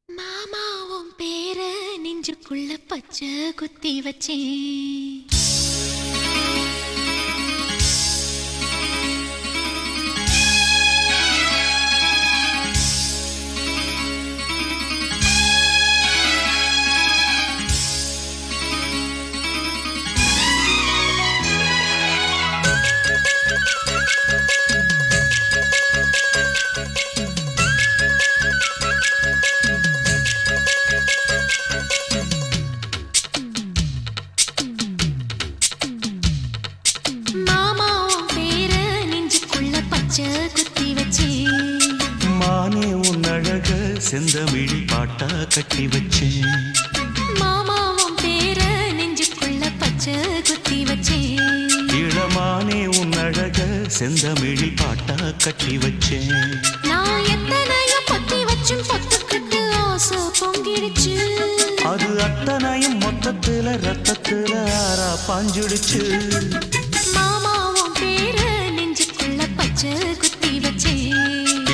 மாமாவும் பேர நெஞ்சுக்குள்ள பச்சை குத்தி வச்சேன். மானே உன் அழக செந்தமிழ் பாட்டா கட்டி வச்சேன். மாமாவும் பேர நெஞ்சுக்குள்ள பச்சை குத்தி வச்சேன். இளமானே உன் அழக செந்தமிழ் பாட்டா கட்டி வச்சேன். நான் எத்தனையோ பொத்தி வச்சும் பொத்துக்கிட்டு ஆசை பொங்கிடுச்சு. அது அத்தனையும் மொத்தத்துல ரத்தத்துல ஆறா பாஞ்சுடுச்சு. மாமாவும் பேர நெஞ்சுக்குள்ள பச்சை குத்தி வச்சேன்.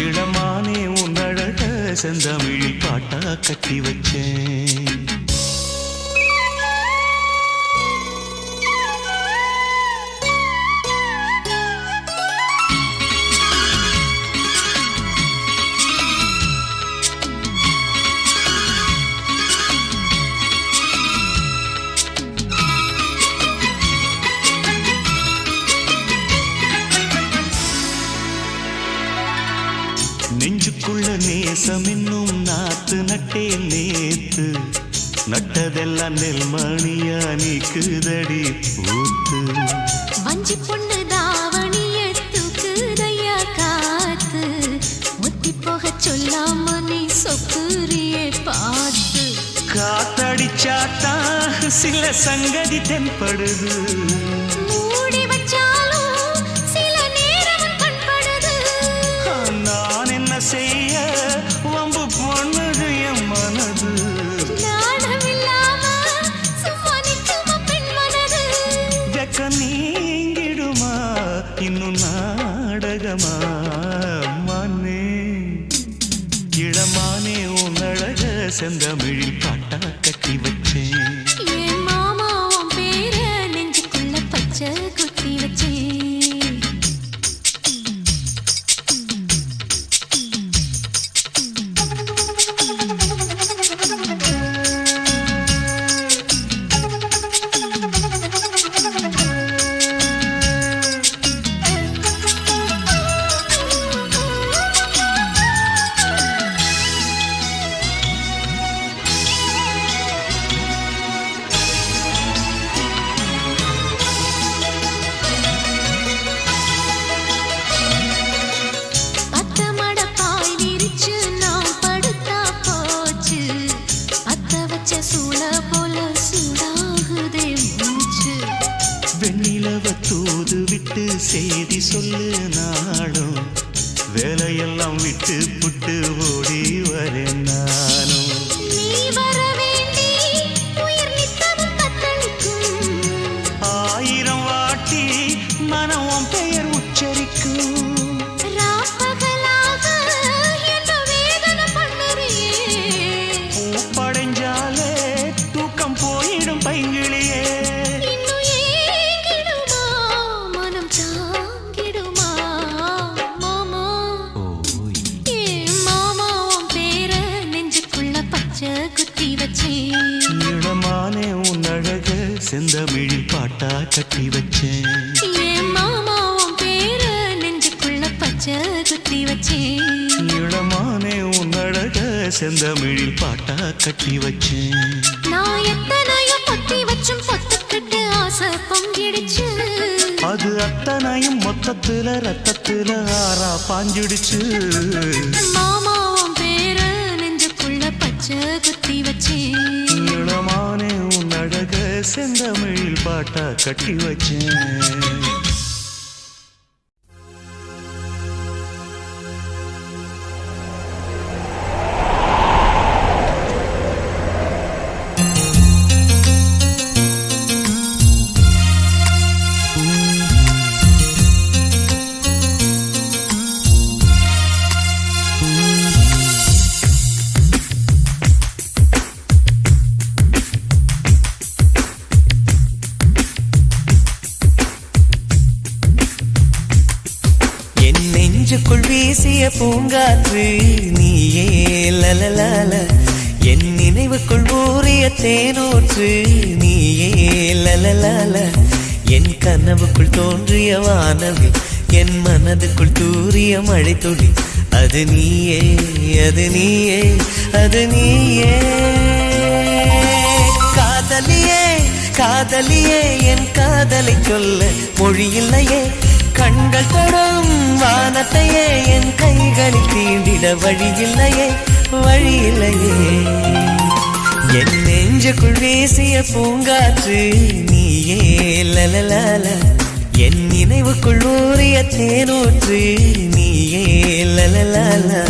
இளமானே உன் அழக செந்தமிழ் பாட்டா கட்டி வச்சேன். நெஞ்சுக்குள்ள நேசம் இன்னும் நாத்து நட்டே நேத்து. நட்டதெல்லாம் நெல்மணியா நீக்குதடி பூத்து. வஞ்சி பொண்ணு தாவணிய தூக்குதையா காத்து. முத்தி போக சொல்லாம நீ சொக்குரியே பார்த்து. காத்தடிச்சாத்தான் சில சங்கதி தென்படுது. மூடி வச்சாலும் சில நேரம் கண்படுது. நான் என்ன செய்ய வம்பு பொண்ணுது என் மனது. நாடமில்லாம சும்மா நிற்குமா பெண் மனது. வெக்க நீங்கிடுமா இன்னும் நாடகமா மானே. இளமானே உன் அழக செந்தமிழ் பாட்டா கட்டி வச்சேன். என் மாமாவும் பேர நெஞ்சுக்குள்ள பச்சை குத்தி வச்சேன். தூது விட்டு செய்தி சொல்லு நாடும். வேலையெல்லாம் விட்டு புட்டு ஓடி வரேன் நானும். நீ வர வேண்டி உயிர் நித்தமும் தத்தளிக்கும். 1000 வாட்டி மனம் பெயர் உச்சரிக்கும். ராப்பகலாக என்ன வேதனை பண்ணுறியே. பூப்படைஞ்சாலே தூக்கம் போயிடும் பைங்கிளியே. இளமானே உன் அழக செந்தமிழ் பாட்டா கட்டி வச்சேன். என் மாமாவும் பேர நெஞ்சுக்குள்ள பச்சை குத்தி வச்சேன். இளமானே உன் அழக செந்தமிழ் பாட்டா கட்டி வச்சேன். நான் எத்தனையோ பொத்தி வச்சும் பொத்துக்கிட்டு ஆசை பொங்கிடுச்சு. அது அத்தனையும் மொத்தத்துல ரத்தத்துல ஆறா பாஞ்சிடுச்சு. மாமாவும் பேர நெஞ்சுக்குள்ள பச்சை குத்தி வச்சேன். இளமானே உன் அழக செந்தமிழ் பாட்டா கட்டி வச்சேன். நெஞ்சுக்குள் வீசிய பூங்காற்று நீயே லலலால என் நினைவுக்குள் ஊறிய தேனூற்று நீயே லலலால என் கனவுக்குள் தோன்றிய வானவில் என் மனதுக்குள் தூறிய மழை துளி அது நீயே அது நீயே அது நீயே காதலியே காதலியே என் காதலை சொல்ல மொழியில்லையே கண்கள் தொடும் வானத்தையே என் கைகளில் தீண்டிட வழியில்லையே வழியில்லையே என் நெஞ்சுக்குள் வீசிய பூங்காற்று நீயே லலலால என் நினைவுக்குள் ஊறிய தேனூற்று நீயே லலலால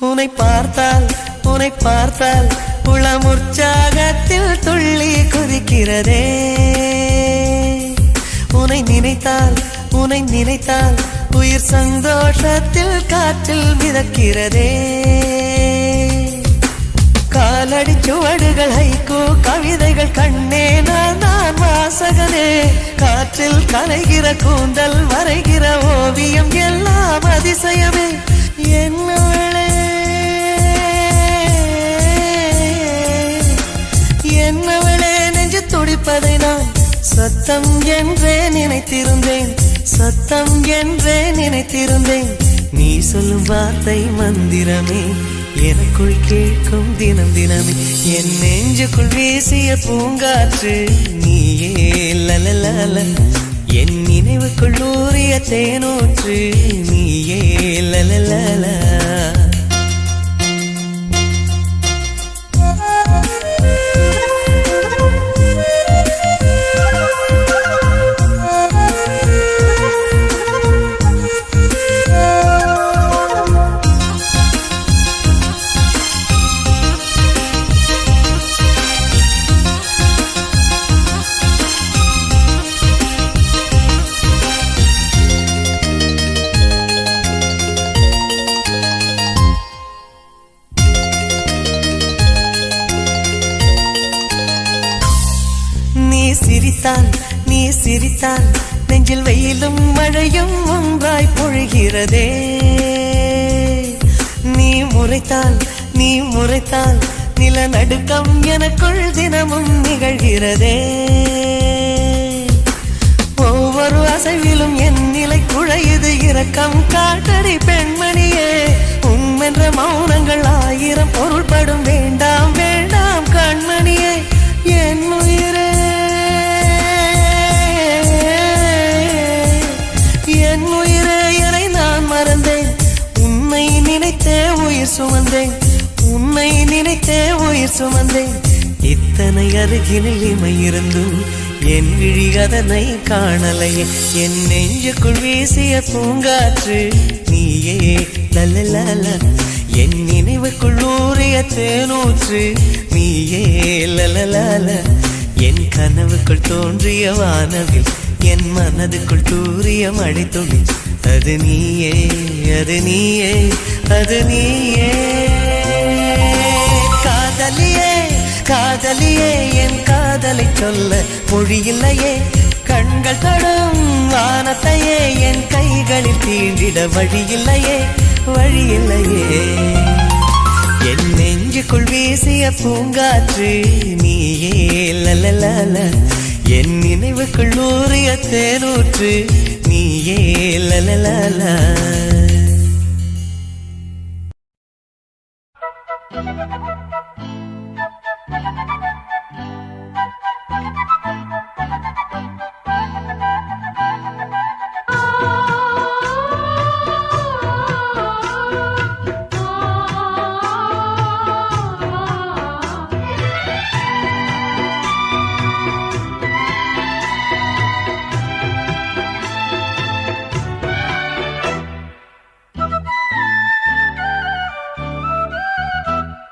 உன்னை பார்த்தால் உளம் உற்சாகத்தில் துள்ளி குதிக்கிறதே உன்னை நினைத்தால் உயிர் சந்தோஷத்தில் காற்றில் மிதக்கிறதே காலடி சுவடுகள் ஹைக்கூ கவிதைகள் கண்ணே நான் வாசகனே காற்றில் கலைகிற கூந்தல் வரைகிற ஓவியம் எல்லாம் அதிசயமே என்னவளே என்னவளே நெஞ்சு துடிப்பதை நான் சத்தம் என்றே நினைத்திருந்தேன் நீ சொல்லும் வார்த்தை மந்திரமே எனக்குள் கேட்கும் தினம் தினமே என் நெஞ்சுக்குள் வீசிய பூங்காற்று நீயே லலலால என் நினைவுக்குள் ஊறிய தேனூற்று நீயே லலலால நீ சிரித்தால் நெஞ்சில் வெயிலும் மழையும் ஒன்றாய் பொழிகிறதே நீ முறைத்தால் நிலநடுக்கம் எனக்குள் தினமும் நிகழ்கிறதே ஒவ்வொரு அசைவிலும் என் நிலை குழையுது இரக்கம் காட்டடி பெண்மணியே உண்மென்ற மௌனங்கள் ஆயிரம் பொருள்படும் வேண்டாம் வேண்டாம் கண்மணியே என் உயிரே நான் மறந்தேன் உன்னை நினைத்தே உயிர் சுமந்தேன் இத்தனை அருகினில் இமையிருந்தும் என் விழி அதனை காணலையே என் நெஞ்சுக்குள் வீசிய பூங்காற்று நீயே லலலால என் நினைவுக்குள் ஊறிய தேனூற்று நீயே லலலால என் கனவுக்குள் தோன்றிய வானவில் என் மனதுக்குள் தூறிய மழை துளி அது நீயே அது நீயே அது நீயே காதலியே என் காதலை சொல்ல மொழியில்லையே கண்கள் தொடும் வானத்தையே என் கைகளில் தீண்டிட வழியில்லையே என் நெஞ்சுக்குள் வீசிய பூங்காற்று நீயே லலலால என் நினைவுக்குள் ஊறிய தேனூற்று நீயே லலலால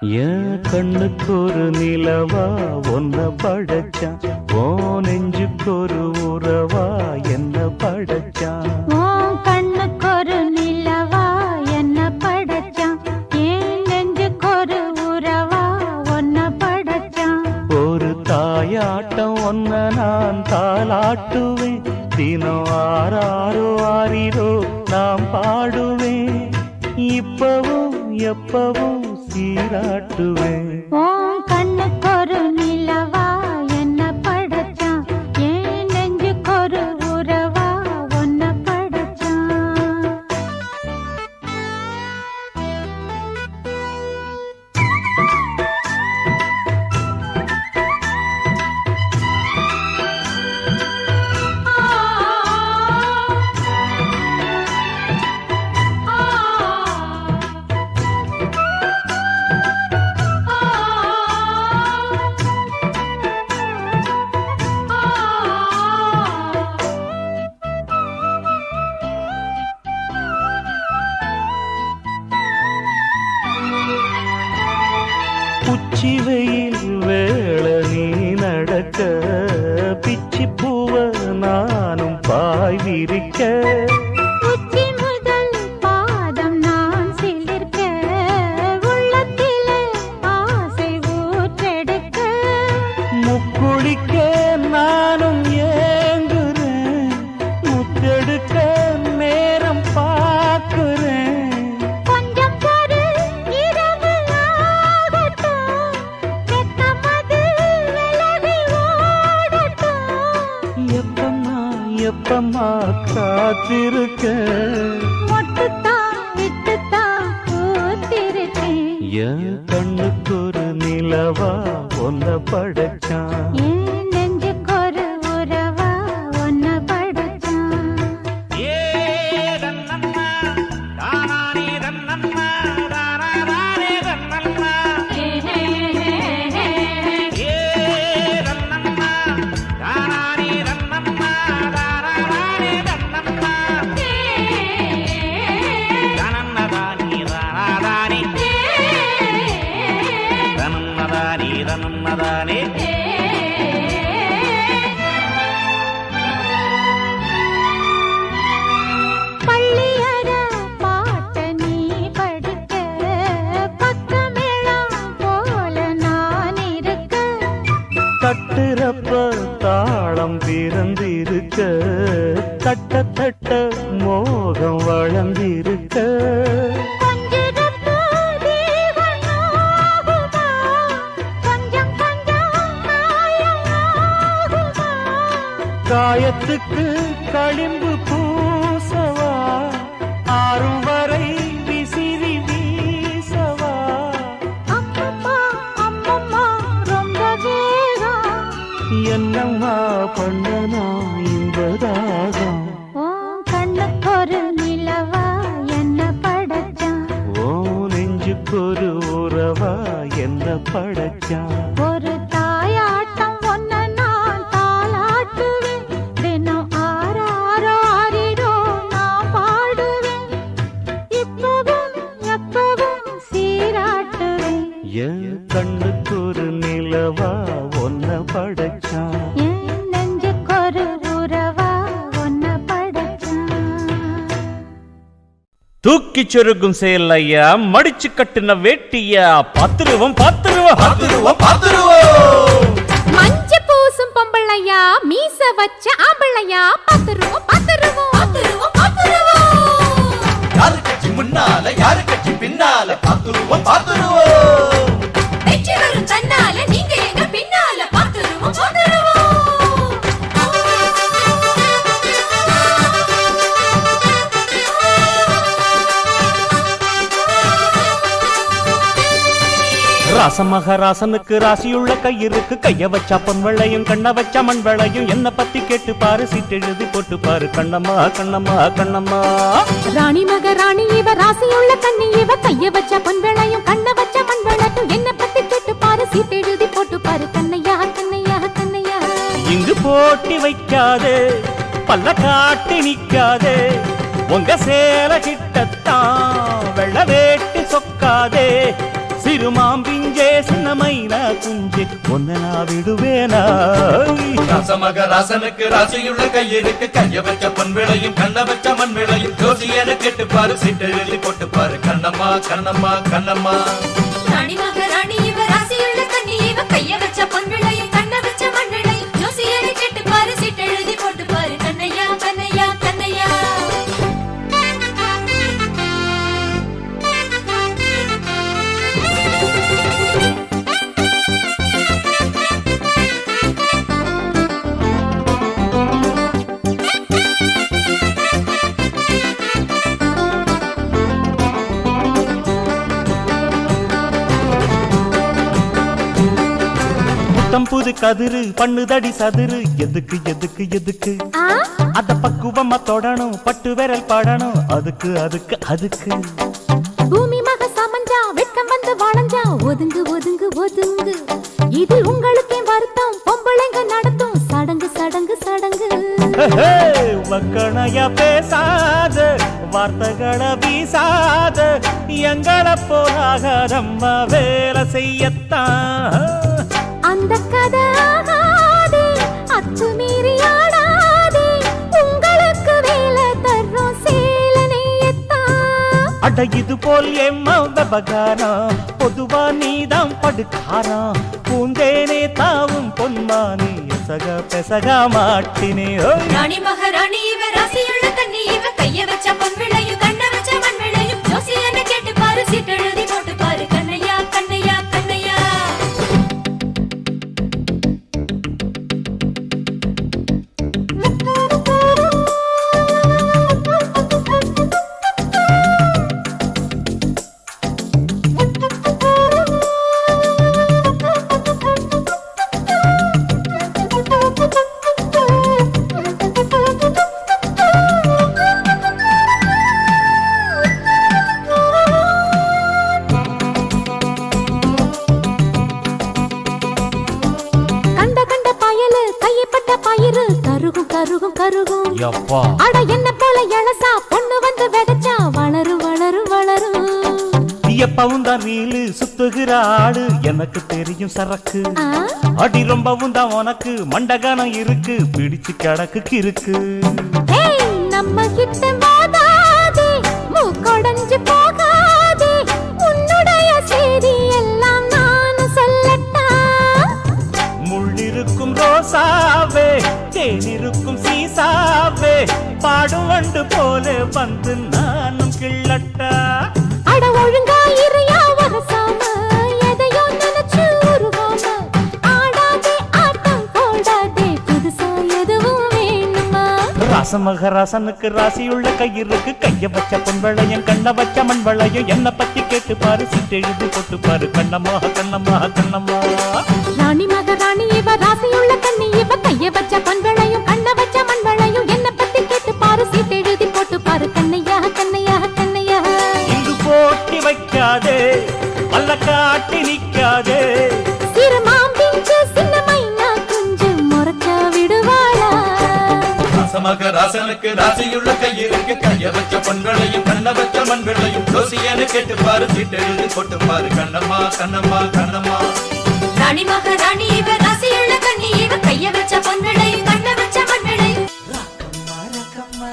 என் கண்ணுக்கு ஒரு நிலவா ஒன்ன படைச்சான், ஓ நெஞ்சுக்கு ஒரு உறவா என்ன படைச்சான். உன் கண்ணுக்கு ஒரு நிலவா என்ன படைச்சான், என் நெஞ்சுக்கு ஒரு உறவா ஒன்ன படைச்சான். ஒரு தாயாட்டம் ஒன்ன நான் தாலாட்டுவேன், தினம் ஆராரோ ஆரிரோ நாம் பாடுவேன், இப்பவும் எப்பவும் சீராட்டுவேன். உன் கண்ணுக்கு ஒரு நிலவா என்ன படைச்சான், என் நெஞ்சுக்கு ஒரு உறவா ஒன்ன படைச்சான். உச்சி வெயில் வேள நீ நடக்க, பிச்சி பூவ நானும் பாய் விரிக்க, உச்சி முதல் பாதம் நான் சிலிர்க்க, உள்ளத்திலே ஆசை ஊற்றெடுக்க, முக்குளிக்க நானும் ஏங்குறேன், முத்தெடுக்க நேரம் பார்க்கிறேன். கொஞ்சம் பொறு இரவு ஆகட்டும், வெட்கமது விலகி ஓடட்டும். எப்பம்மா காத்திருக்க, மொட்டுத்தான் விட்டுத்தான் பூத்திருக்கேன். என் கண்ணுக்கு ஒரு நிலவா ஒன்ன படைச்சான். என் நெஞ்சுக்கு ஒரு உறவா ஒன்ன படைச்சான். பள்ளியற பாட்ட நீ படிக்க, பக்கமேளம் போல நான் இருக்க, தட்டுறப்ப தாளம் பிறந்திருக்க, தட்ட தட்ட மோகம் வளர்ந்திருக்க, கொஞ்சிருப்பு தீபம் ஆகுமா, கொஞ்சம் கொஞ்சம் மாயமாகுமா. காயத்துக்கு களிம்பு பூசவா, ஆறும் வரை விசிறி வீசவா. அம்மம்மா அம்மம்மா ரொம்ப வேகம், என்னம்மா பண்ணனா இந்த தாகம். உன் கண்ணுக்கு ஒரு நிலவா என்ன படைச்சான், ஓ நெஞ்சுக்கு ஒரு உறவா என்ன படைச்சான். ஒரு தாயாட்டம் ஒன்ன நான் தாலாட்டுவேன், தினம் ஆராரோ ஆரிரோ நான் பாடுவேன், இப்பவும் எப்பவும் சீராட்டுவேன். என் கண்ணுக்கு ஒரு நிலவா ஒன்ன படைச்சான். என் நெஞ்சுக்கு ஒரு உறவா ஒன்ன படைச்சான். தூக்கி சொருகும் செயல் ஐயா, மடிச்சு கட்டுன வேட்டியா, பாத்துருவோம் பாத்துருவோம் பாத்துருவோம். மஞ்ச பூசும் பொம்பளையா, மீச வச்ச ஆம்பளையா, பாத்துருவோம் பாத்துருவோம் பாத்துருவோம் பாத்துருவோம். யாரு கட்சி முன்னால யாரு கட்சி பின்னால பாத்துருவோம். வெற்றி வரும் தன்னால நீங்க எங்க பின்னால பாத்துருவோம் பாத்துருவோம். ராசமகராசனுக்கு ராசியுள்ள கையிருக்கு, கைய வச்சா பொன் வெள்ளையும் கண்ண வச்சா மண் வெள்ளையும், என்ன பத்தி கேட்டு பாரு, சீட்டெழுதி போட்டு பாரு, கண்ணம்மா கண்ணம்மா கண்ணம்மா. ராணி மகராணி இவ, ராசியுள்ள கண்ணி இவ, கைய வச்ச பொன் வெள்ளையும் கண்ண வச்ச மண் வெள்ளட்டும், என்ன பத்தி கேட்டு பாரு, சீட்டெழுதி போட்டு பாரு, கண்ணையா கண்ணையா கண்ணையா. இங்கு போட்டி வைக்காதே, பல்ல காட்டி நிக்காதே, உங்க சேல கிட்டத்தான் வெள்ள வேட்டி சொக்காதே, சிறுமாம்பி குஞ்சு ஒன்னு நான் விடுவேனா ராசமக ராசனுக்கு ராசியுள்ள கையிருக்கு கைய வச்ச பொன் விளையும் கண்ண வச்ச மண் விளையும் ஜோசியனை கேட்டு பாரு சீட்டெழுதி போட்டு பாரு கண்ணம்மா கண்ணம்மா கண்ணம்மா ராணி மகாராணி இவ ராசியுள்ள கன்னி இவ கைய வச்ச பொன் விளையும் கண்ண வச்ச மண் விளையும் ஜோசியனை கேட்டு பாரு சீட்டெழுதி போட்டு பாரு கண்ணையா கண்ணையா கண்ணையா புது கதிரு பண்ணுதடி சதுரு எதுக்கு எதுக்கு எதுக்கு அத பக்குவமா தொடணும் பட்டு விரல் படணும் அதுக்கு அதுக்கு அதுக்கு பூமி மக சமஞ்சா வெட்கம் வந்து வளைஞ்சா ஒதுங்கு ஒதுங்கு ஒதுங்கு இது உங்களுக்கே வருத்தம் பொம்பளைங்க நடத்தும் சடங்கு சடங்கு சடங்கு வக்கணையா பேசாத வார்த்தைகளை வீசாத எங்களை போலாகாதம்மா வேலை செய்யத்தான் அந்த கதை ஆகாதே அச்சு மீறி ஆடாதே உங்களுக்கு வேலை தர்றோம் சேல நெய்யத்தான் அட இது போல் எம்மா விவகாரம் பொதுவா நீதான் படுக்காரம் பூந்தேனே தாவும் பொன்மானே எசக பெசக மாட்டினே ராணி மகாராணி இவ ராசியுள்ள கன்னி இவ கைய வச்ச பொன் விளையும் கண்ண வச்ச மண் விளையும் ஜோசியனை கேட்டு பாரு சீட்டெழுதி போட்டு பாரு கண்ணையா கண்ணையா கண்ணையா கருகும் கருகும் யப்பா அட என்ன போல எழசா பொண்ணு வந்து வெதச்சா வளரு வளரு வளரும் எப்பவும் தான் ரீலு சுத்துகிற ஆடு எனக்கு தெரியும் சரக்கு அடி ரொம்பவும் தான் உனக்கு மண்டகானம் இருக்கு பிடிச்சு கிடக்கு கிறுக்கு நம்ம கிட்ட வாதாதே மூக்கொடைஞ்சு போகாதே உன்னுடைய செய்தி எல்லாம் நான் சொல்லட்டா முள்ளிருக்கும் ரோசாவே தேனிருக்கும் சீசாவே பாடும் வண்டு போல வந்து நானும் கிள்ளட்டா அட ஒழுங்கா இறையா வரசாம எதையோ நினைச்சு உருவாம ஆடாதே ஆட்டம் போடாதே புதுசா எதுவும் வேணுமா ராசமகராசனுக்கு ராசியுள்ள கையிருக்கு கைய வச்ச பொன் விளையும் கண்ண வச்ச மண் விளையும் என்ன பத்தி கேட்டு பாரு சீட்டெழுதி போட்டு பாரு கண்ணம்மா கண்ணம்மா கண்ணம்மா ராணி மகாராணி இவ ராசியுள்ள கன்னி இவ கைய வச்ச பொன் விளையும் கண்ண வச்ச மண் விளையும் என்ன பத்தி கேட்டு பாரு சீட்டெழுதி போட்டு பாரு கண்ணையா கண்ணையா கண்ணையா இங்கு போட்டி வைக்காதே பல்ல காட்டி நிக்காதே சிறுமாம் பிஞ்சு சின்ன மைனா குஞ்சு முறைச்சா விடுவாளா ராசமக ராசனுக்கு ராசியுள்ள கையிருக்கு கைய வச்ச பொன் விளையும் கண்ண வச்ச மண் விளையும் ஜோசியனை கேட்டு பாரு சீட்டெழுதி போட்டு பாரு கண்ணம்மா கண்ணம்மா கண்ணம்மா ராணி மகாராணி இவ ராசியுள்ள கன்னி இவ கைய வச்ச பொன் விளையும் கண்ண வச்ச மண் விளையும் ரக்கம்மா ரக்கம்மா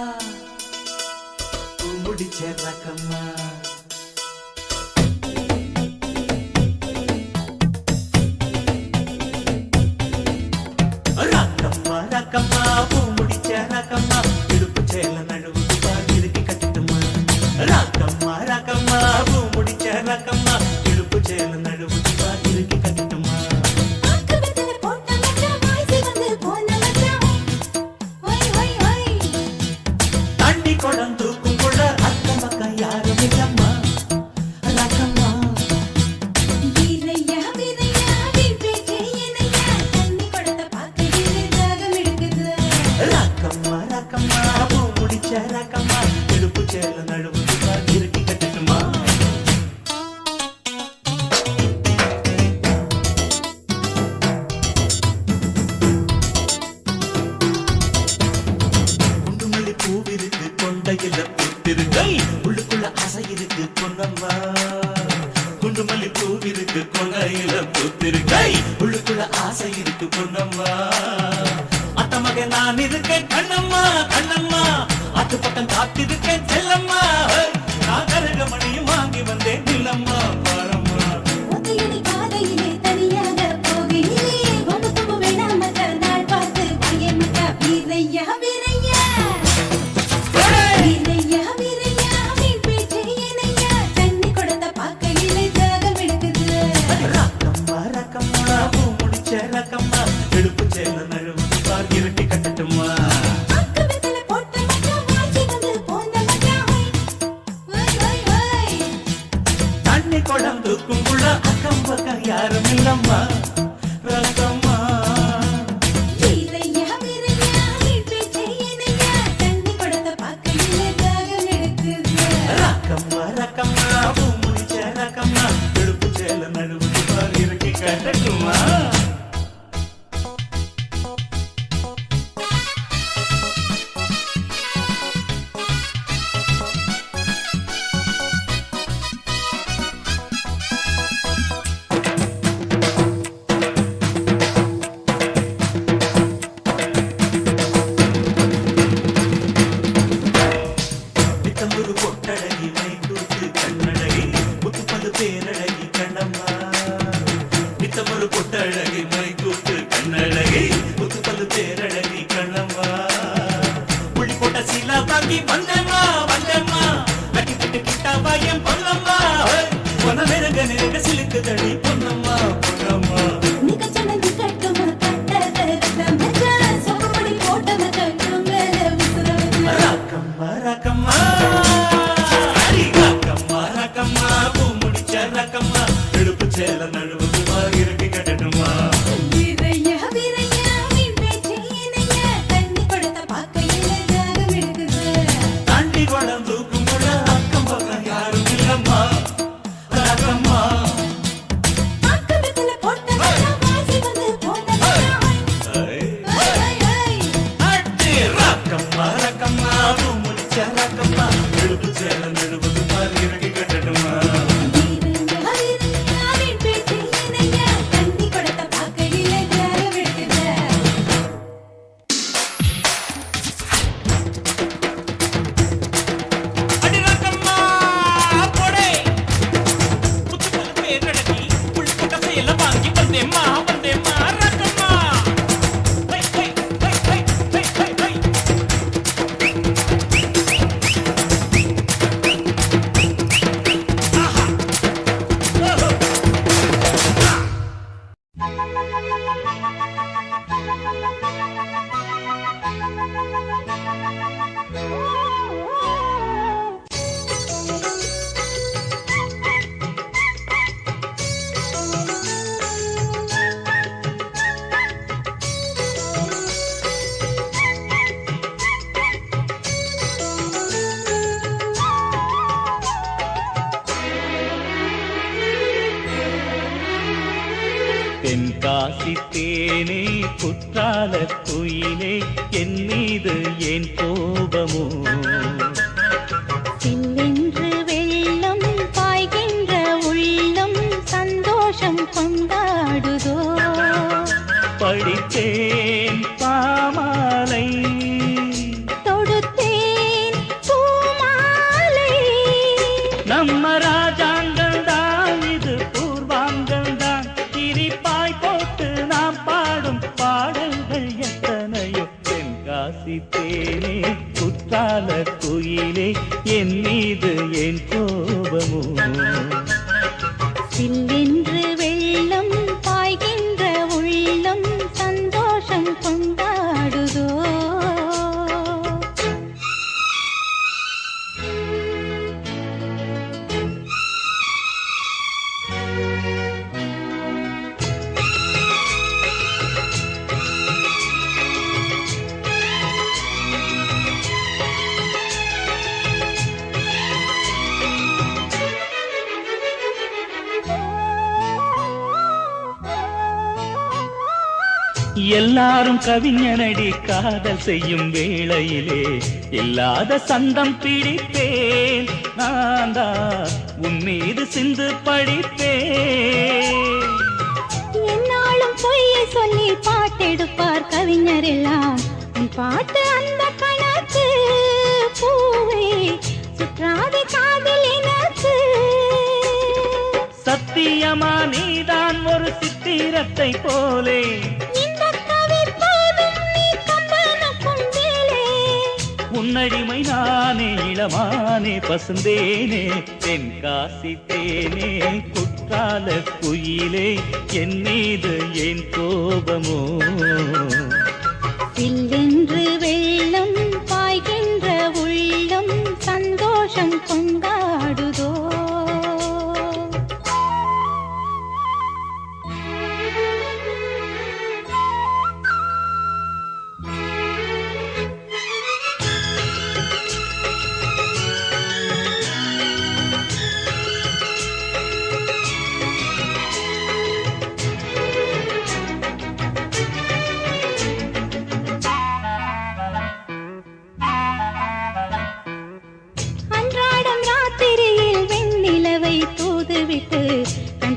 முடிச்ச ரக்கம்மா ரக்கம்மா ரக்கம்மா பூ முடிச்ச ரக்கம்மா இடுப்பு சேல நடுவு இறுக்கி கட்டிட்டுமா ரக்கம்மா ரக்கம்மா பூ முடிச்ச ரக்கம்மா இடுப்பு சேல நடுவு இறுக்கி கட்டிட்டுமா ஆக்கபெத்தல போட்ட மச்சான் வாய்ஸ் வந்து போன மச்சான் ஓய் ஓய் ஓய் தண்ணி குடம் தூக்கும் புள்ள அக்கம் பக்கம் யாரும் இல்லம்மா ரக்கம்மா வீரையா வீரையா வீப்பே செய்யனையா தண்ணி கொடத்த பாக்கையிலே தாகம் எடுக்குது ரக்கம்மா ரக்கம்மா பூ முடிச்ச ரக்கம்மா இடுப்பு சேல நடுவு இறுக்கி கட்டிட்டுமா குண்டுமல்லி பூவிருக்கு கொண்டையில பூத்திருக்கு உள்ளுக்குள்ள ஆசை இருக்கு பொன்னம்மா குண்டு மல்லி பூவிருக்கு கொண்டையில பூத்திருக்கு உள்ளுக்குள்ள ஆசை இருக்கு பொன்னம்மா அத்த மகன் நான் இருக்கேன் கண்ணம்மா கண்ணம்மா அத்து பக்கம் காத்திருக்கேன் செல்லம்மா நான் கருக மணியும் வாங்கி வந்தேன் நிலம்மா பாரம்மா ஒத்தையடி பாதையிலே தனியாக போகையிலே ஒவ்வொரு வேணாம் நாள் பார்த்து பையன் வீரையா வீரையா வீரையா வீரையா மீன் பேச்சு இணையா தண்ணி கொடுத்த பார்க்கையிலே தாகம் எடுக்குது ரக்கம்மா ரக்கம்மா பூ முடிச்ச ரக்கம்மா எடுப்பு சேல நழுவு பார் இருட்டி கட்டட்டுமா அக்கவத்துல போட்ட மச்சான் வாசி வந்து போந்த மச்சான் வை வை வை தண்ணி குடம் தூக்குங்குள்ள அக்கம் பக்கம் யாரும் இல்லம்மா ரக்கம்மா வீரையா வீரையா மீன் பேச்சு இணையா தண்ணி கொடுத்த பார்க்கையிலே தாகம் எடுக்குது ரக்கம்மா ரக்கம்மா பூ முடிச்ச ரக்கம்மா எடுப்பு சேல நழுவு பார் இருட்டி கட்டட்டுமா ஒரு பொட்டழகி மைக்கூத்து கண்ணழகி முத்துப்பது பேரழகி கண்ணம்மா நித்தமொரு பொட்டழகி மைக்கூத்து கண்ணழகி முத்துப்பது பேரழகி கண்ணம்மா புள்ளி போட்ட சீலா வாங்கி வந்தம்மா வந்தம்மா கட்டி பிட்டு கிட்டா வாயம் பொன்னம்மா பொன்ன நெருங்க நெருங்க சிலுக்கு தடி பொன்னம்மா பொன்னம்மா நிக்கச்சனது கட்டுமா கட்டத மச்சான் சோமடி போட்ட மச்சான் மேல உசுரவ ரக்கம்மா ரக்கம்மா ரக்கம்மா ரக்கம்மா பூ முடிச்ச ரக்கம்மா எடுப்பு சேல நழுவுது இருட்டி கட்டட்டுமா வீரையா வீரையா மீன் பேச்சு இணையா தண்ணி கொடுத்த பார்க்கையிலே தாகம் எடுக்குது தாண்டி குடம் தூக்கும் கூட அக்கம் பக்கம் யாரும் இல்லம்மா ரக்கம்மா அக்கவத்துல போட்ட மச்சான் வாசி வந்து போந்த மச்சான் வை வை வை அடி ரக்கம்மா ரக்கம்மா பூ முடிச்ச ரக்கம்மா எடுப்பு சேல நழுவுது இருட்டி கட்டட்டுமா வீரையா வீரையா மீன் பேச்சு இணையா தண்ணி கொடுத்த பார்க்கையிலே தாகம் எடுக்குது அடி ரக்கம்மா போடே முத்துப்பது பேரழகி புள்ளி போட்ட சேல வாங்கி வந்தேம்மா வந்தேம்மா ரக்கம்மா ஹை ஹை ஹை ஹை ஹை ஹை ஆஹா ஓஹோ தென்காசி தேனே குற்றால குயிலே என் மீது ஏன் கோபமோ சில்லென்று வெள்ளம் பாய்கின்ற உள்ளம் சந்தோஷம் கொண்டாடுதோ படித்தேன் பாமாலை தொடுத்தேன் பூமாலை நம்ம ராஜாங்கம் தான் இது பூர்வாங்கம் தான் கிரிப்பாய் போட்டு நாம் பாடும் பாடல்கள் எத்தனையோ தென்காசி தேனே குற்றால குயிலே என் மீது ஏன் கோபமோ சில்லென்று வெள்ளம் பாய்கின்ற உள்ளம் சந்தோஷம் கொண்டாடுதோ எல்லாரும் கவிஞனடி காதல் செய்யும் வேளையிலே இல்லாத சந்தம் பிடிப்பேன் நான் தான் உன் மீது சிந்து படிப்பே. என்னாலும் பொய்யை சொல்லி பாட்டெடுப்பார் கவிஞர் எல்லாம். உன் பாட்டு அந்த கணக்கு பூவே சுற்றாத காதல் எனக்கு. சத்தியமா நீதான் ஒரு சித்திரத்தை போலே. இந்த கவி போதும் நீ கம்பனுக்கும் வேலே. உன்னடிமை நானே இளமானே பசுந்தேனே தென்காசி தேனே குற்றால குயிலே என் மீது ஏன் கோபமோ. சில்லென்று வெள்ளம் பாய்கின்ற உள்ளம் சந்தோஷம் கொண்டாடுதோ.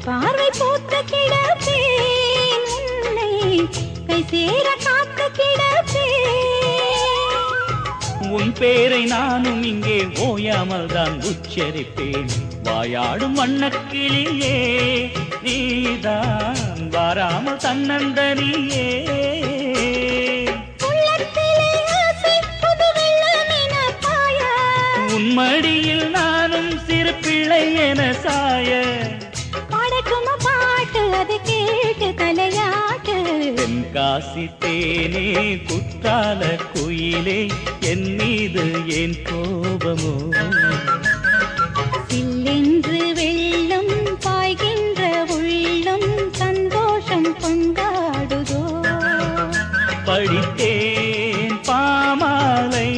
பார்வை பூத்த கிடப்பேன் உன்னை கை சேர காத்து கிடப்பேன். உன் பேரை நானும் இங்கே ஓயாமல் தான் உச்சரிப்பேன். வாயாடும் வண்ணக்கிளியே நீதான் வாராமல் தன்னந்தனியே. உன் மடியில் நானும் சிறு பிள்ளை என சாய. பாட்டு அது கேட்டு தலையாட்டு. தென்காசி தேனே குற்றால குயிலே என் மீது ஏன் கோபமோ. சில்லென்று வெள்ளம் பாய்கின்ற உள்ளம் சந்தோஷம் கொண்டாடுதோ. படித்தேன் பாமாலை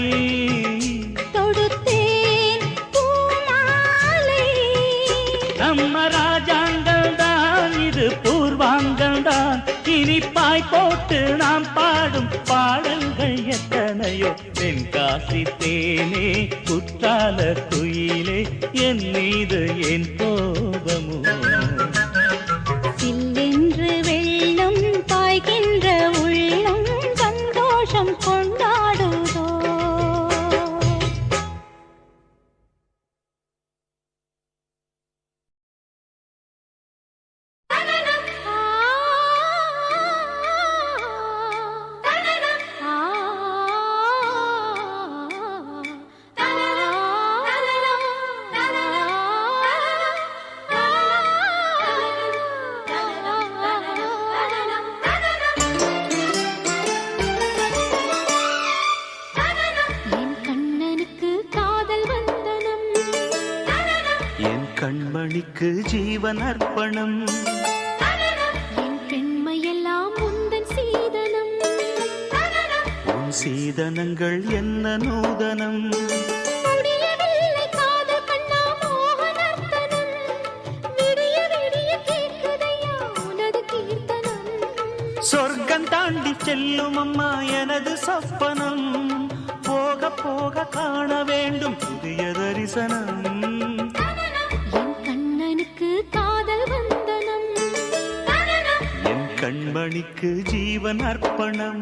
தொடுத்தேன் பூமாலை. நம்ம ராஜாங்கள் தான் இது பூர்வாங்கள் தான். இனிப்பாய் போட்டு நாம் பாடும் பாடல்கள் எத்தனையோ. தென்காசி தேனே குற்றால குயிலே என் மீது ஏன் கோபமோ. சில்லென்று வெள்ளம் பாய்கின்ற உள்ளம் சந்தோஷம் கொண்டாடுதோ. கண்மணிக்கு ஜீவன் அர்ப்பணம். என் பெண்மையெல்லாம் உந்தன் சீதனம். உன் சீதனங்கள் என்ன நூதனம். முடியவில்லை காதல் கண்ணா மோகனர்த்தனம். விடிய விடிய கேட்குதையா உனது கீர்த்தனம். சொர்க்கம் தாண்டி செல்லும் அம்மா எனது சொப்பனம். போக போக காண வேண்டும் புதிய தரிசனம். கண்மணிக்கு ஜீவன் அர்ப்பணம்.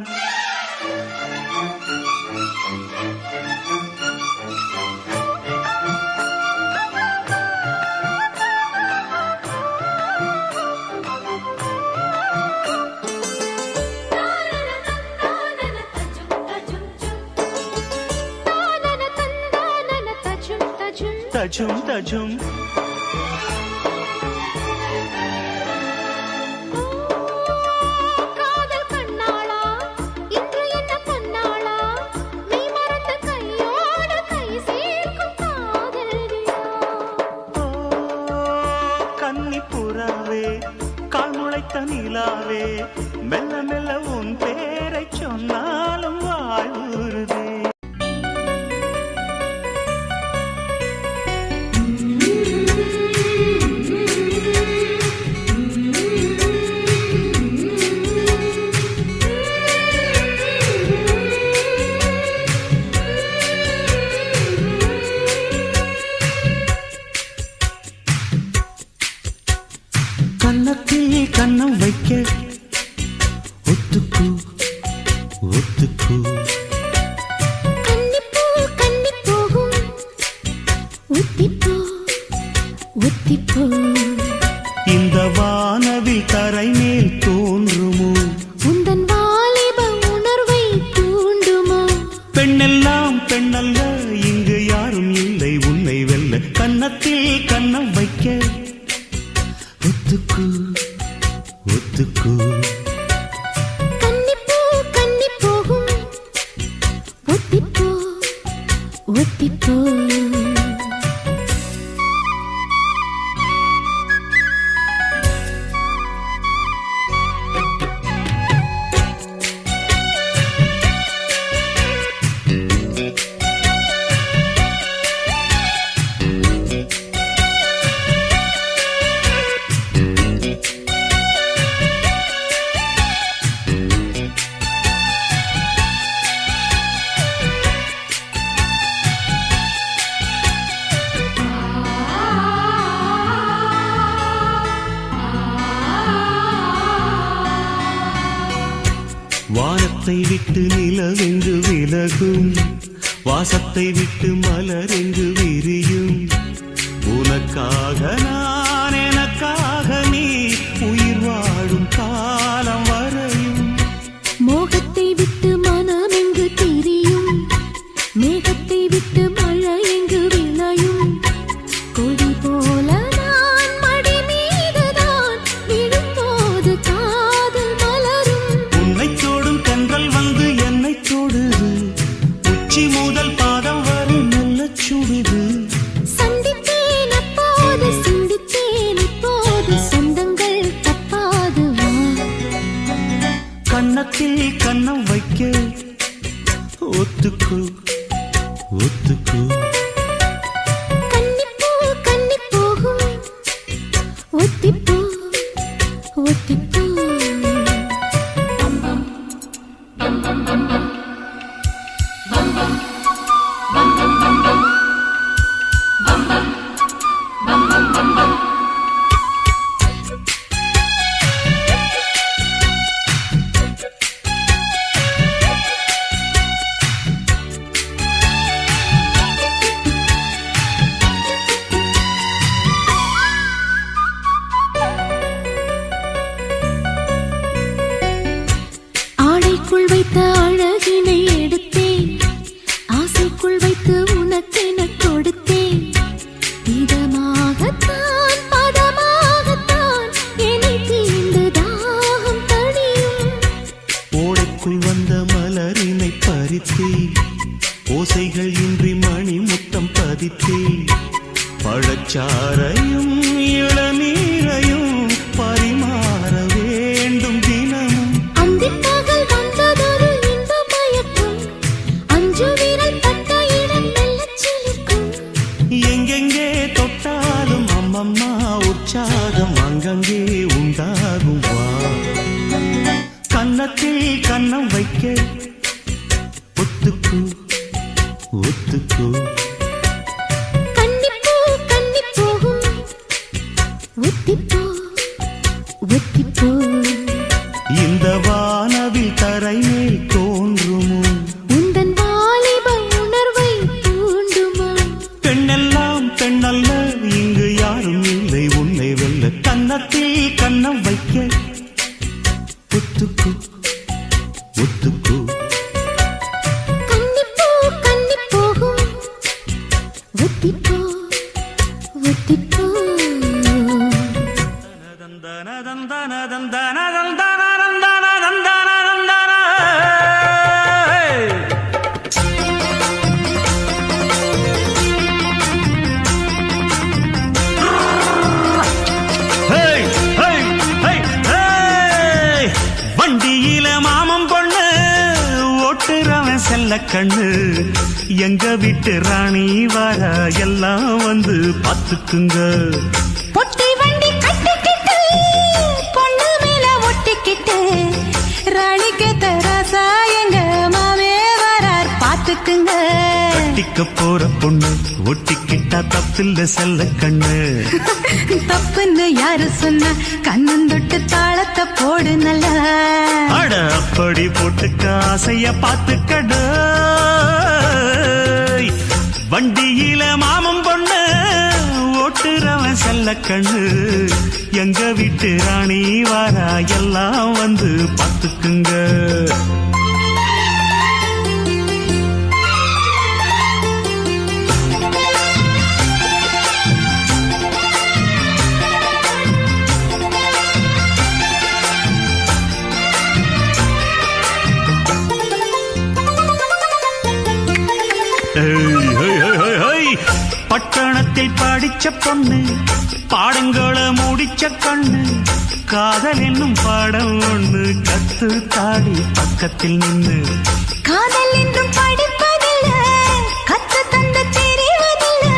தஜும் தஜும் நிலாவே மெல்ல மெல்ல உன் பேரை சொன்னாலும் வாழ்வுறுதே. கன்னத்தில் கன்னம் வைக்க ஒத்துக்கு ஒத்துக்கு கன்னிப்பூ கன்னி போகும் ஒத்திப்போ ஒத்திப்போ இந்த வானவில் தரை மேல் தோன்றுமோ உந்தன் வாலிப உணர்வை தூண்டுமோ பெண்ணெல்லாம் பெண்ணல்ல இங்கு யாரும் இல்லை உன்னை வெல்ல கன்னத்தில் கன்னம் வைக்க ஒத்துக்கு ஒத்துக்கு கன்னிப்பூ கன்னி போகும் ஒத்திப்போ ஒத்திப்போ வானத்தை விட்டு நிலவெங்கு விலகும் வாசத்தை விட்டு மலரெங்கு விரியும் உனக்காக நான் எனக்காக நீ உயிர் வாழும் காலம் வரையும் மோகத்தை விட்டு மனம் எங்கு திரியும் மேகத்தை விட்டு மழை எங்கு விளையும் கொடி போல நான் மடி மீதுதான் விழும்போது காதல் மலரும் உன்னை தோடும் தென்றல் வந்து என்னை தொடுது உச்சி முதல் பாதம் வரை நல்ல சுடுது சந்தித்தேன் அப்போது சிந்தித்தேன் இப்போது சொந்தங்கள் தப்பாது வா கன்னத்தில் கன்னம் வைக்க ஒத்துக்கு ஒத்துக்கு கன்னிப்பூ கன்னி போகும் ஒத்திப்போ ஒத்திப்போ ஆடைக்குள் வைத்த அழகினை எடுத்தேன் ஆசைக்குள் வைத்து உனக்கென கொடுத்தேன் இதமாகத்தான் பதமாகத்தான் என்னை தீண்டு தாகம் தணியும் ஓடைக்குள் வந்த மலரினை பறித்தே ஓசைகள் இன்றி மணி முத்தம் பதித்தே பழச்சாரையும் இளநீரையும் பரிமாற வேண்டும் தினமும் அந்திப்பகல் வந்ததொரு இன்ப மயக்கம் அஞ்சு விரல் பட்ட இடம் மெல்லச் சிலிர்க்கும் எங்கெங்கே தொட்டாலும் அம்மம்மா உற்சாகம் அங்கங்கே உண்டாகும் வா கன்னத்தில் கன்னம் வைக்க ஒத்துக்கு ஒத்துக்கு கன்னிப்பூ கன்னி போகும் ஒத்திப்போ ஒத்திப்போ இந்த வானவில் தரை மேல் தோன்றுமோ உந்தன் வாலிப உணர்வை தூண்டுமோ பெண்ணெல்லாம் பெண்ணல்ல இங்கு யாரும் இல்லை உன்னை வெல்ல கன்னத்தில் கன்னம் வைக்க ஒத்துக்கு ஒத்துக்கு கன்னிப்பூ கன்னி போகும் ஒத்திப்போ ஒத்திப்போ வண்டியில மாமம் பொண்ணு ஓட்டுறவன் செல்ல கண்ணு எங்க வீட்டு ராணி வர எல்லாம் வந்து பாத்துக்குங்க பொட்டி வண்டி கட்டிக்கிட்டு பொண்ணு மேல ஒட்டிக்கிட்டு ராணிக்கு தராசா எங்க மாமே வரார் பாத்துக்குங்க கட்டிக்க போற பொண்ணு ஒட்டிக்கிட்டா தப்பில்ல செல்ல கண்ணு. தப்புன்னு யாரு சொன்ன கண்ணந்தொட்டு தாளத்தை போடு நல்லா. அட அப்படி போட்டுக்க ஆசைய பார்த்துக்கடு. வண்டியில மாமன் பொண்ணு ஓட்டுறவன் செல்ல கண்ணு. எங்க வீட்டு ராணி வாரா எல்லாம் வந்து பார்த்துக்குங்க. பட்டணத்தில் படிச்ச பொண்ணு பாடங்களை முடிச்ச கண்ணு. காதல் என்னும் பாடம் ஒண்ணு கத்து தாடி பக்கத்தில் நின்னு. காதல் என்றும் படிப்பதில்ல கத்து தந்து தெரிவதில்ல.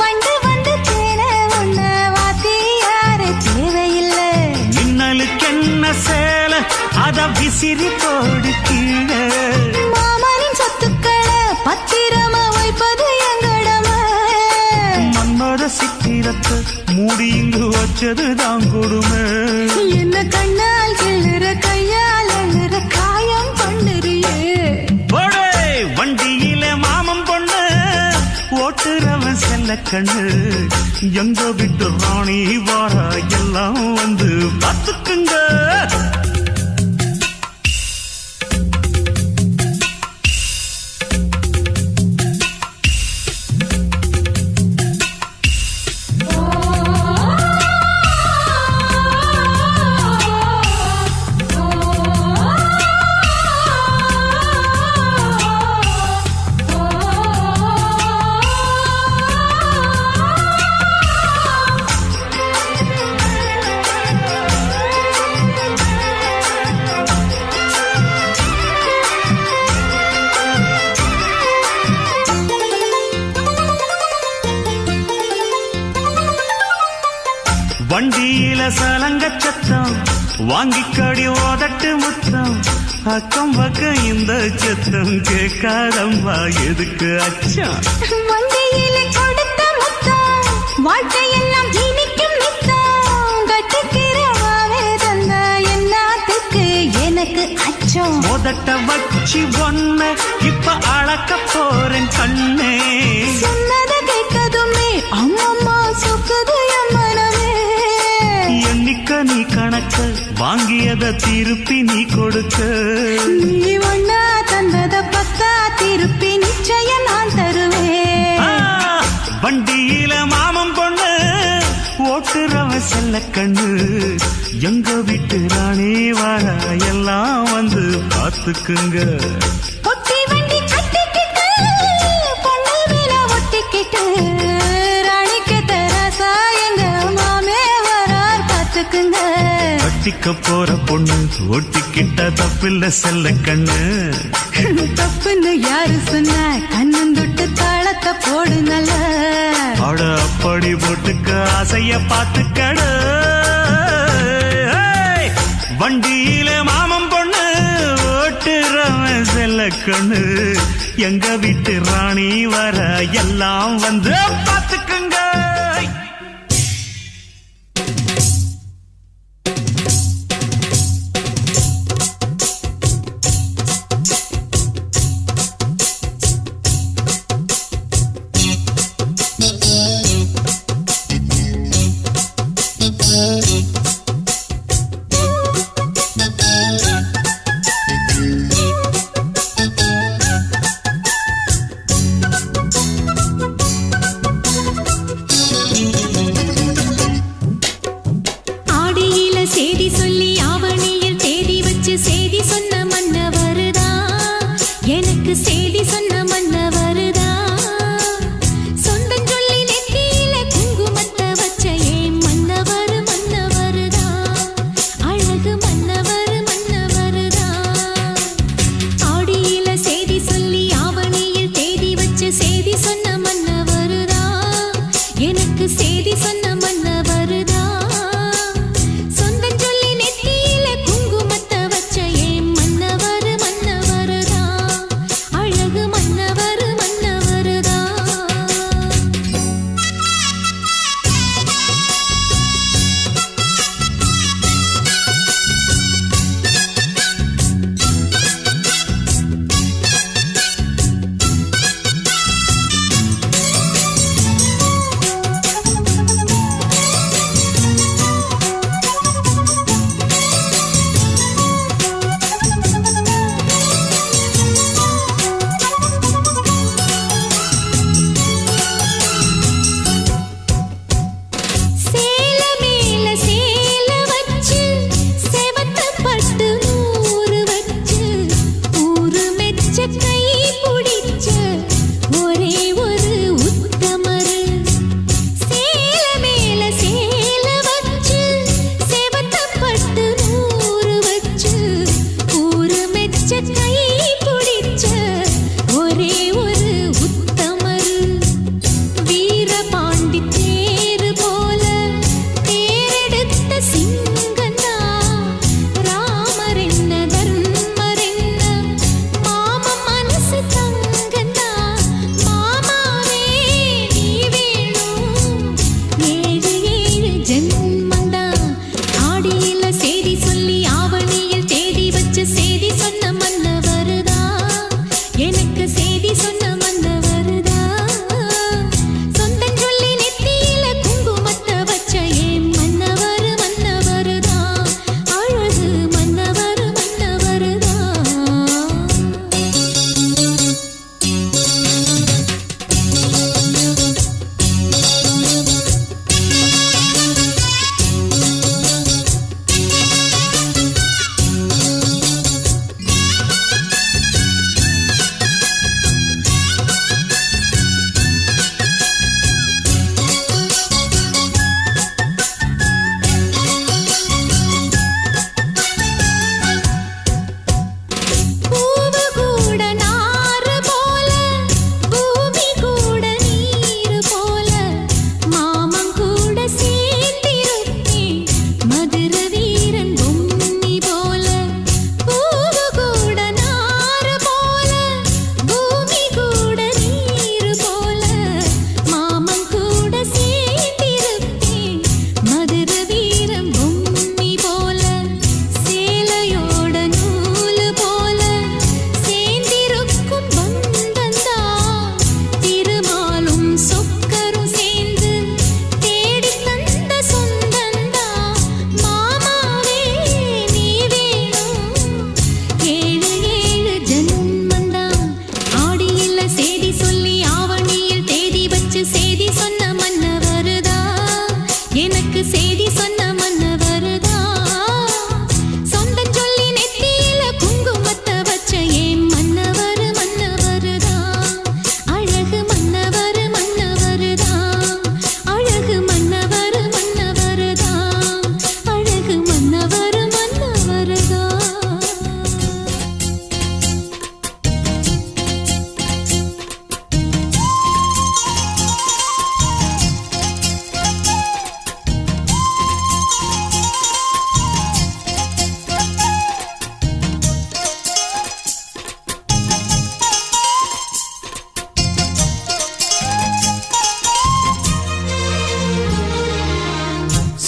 வந்து வந்து தேர ஒண்ணு வாத்தி யாரு தேவையில்லை. மின்னலுக்கு என்ன சேல அத விசிறி போடு கீழே. மாமனின் சொத்துக்களை பத்திரமா வைப்பது எங்கடமை. மன்னோட சித்திரத்தை மூடி இங்கு வச்சது தான் கொடுமை. என்ன கண்ணால் கிள்ளுற கையால் அழுற காயம் பண்ணுறியே. வண்டியில மாமன் பொண்ணு ஓட்டுறவன் செல்ல கண்ணு. எங்க விட்டு ராணி வாரா எல்லாம் வந்து பார்த்துக்குங்க. வண்டியில சலங்க சத்தம் வாங்கிக்கடி ஓதட்டு முத்தம். அக்கம் பக்கம் இந்த சத்தம் கேட்காதம்மா எதுக்கு அச்சம். வண்டியில கொடுத்த முத்தம் வாழ்க்கையெல்லாம் இனிக்கும் நித்தம். கட்டுக்கிறவாவே தந்த எல்லாத்துக்கு எனக்கு அச்சம். மோதட்ட வச்சு ஒன்ன இப்ப அளக்க போறேன் கண்ணே. சொன்னதை கேட்கதுமே அம்மம்மா சுக்குது என் மனமே. எண்ணிக்க நீ கணக்க வாங்கியத திருப்பி நீ கொடுக்க. நீ ஒன்னா தந்தத பத்தா திருப்பி நிச்சயம் நான் தருவேன். வண்டியில மாமன் பொண்ணு ஓட்டுறவன் செல்ல கண்ணு. எங்க வீட்டு ராணி வாரா எல்லாம் வந்து பார்த்துக்குங்க. பொட்டி வண்டி கட்டிக்கிட்டு பொண்ணு மேல ஒட்டிக்கிட்டு. ராணிக்கு தரசா எங்க மாமே வரார் பார்த்துக்குங்க. கட்டிக்க போற பொண்ணு ஒட்டிக்கிட்ட தப்பில்ல செல்ல கண்ணு. தப்புன்னு யாரு சொன்ன கண்ணந்தொட்டு தாளத்தை போடு நல்ல. அட அப்படி போட்டுக்க ஆசைய பார்த்துக்கடு. வண்டியில மாமன் பொண்ணு ஓட்டுறவன் செல்ல கண்ணு. எங்க வீட்டு ராணி வர எல்லாம் வந்து பார்த்துக்குங்க.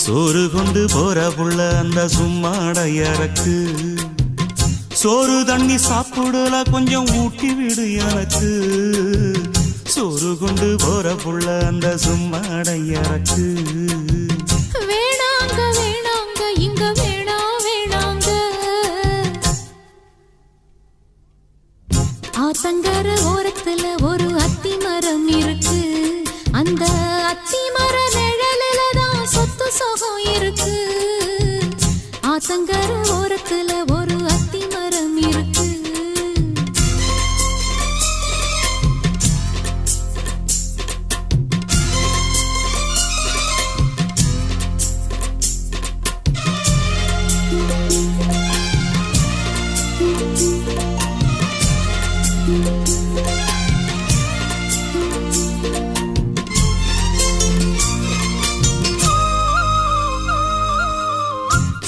சோறு கொண்டு போற புள்ள அந்த சும்மாடையறக்கு சோறு தண்ணி சாப்பிடல கொஞ்சம் ஊட்டி விடு எனக்கு சோறு கொண்டு போற புள்ள அந்த சும்மாடையறக்கு வேணாங்க வேணாங்க இங்க வேணாங்க ஆத்தங்கர ஓரத்துல ஒரு அத்தி மரம் இருக்கு அந்த அத்தி மர நிழலில தான் சொத்து சுகம் இருக்கு ஆத்தங்கர ஓரத்துல ஒரு அத்தி மரம் இருக்கு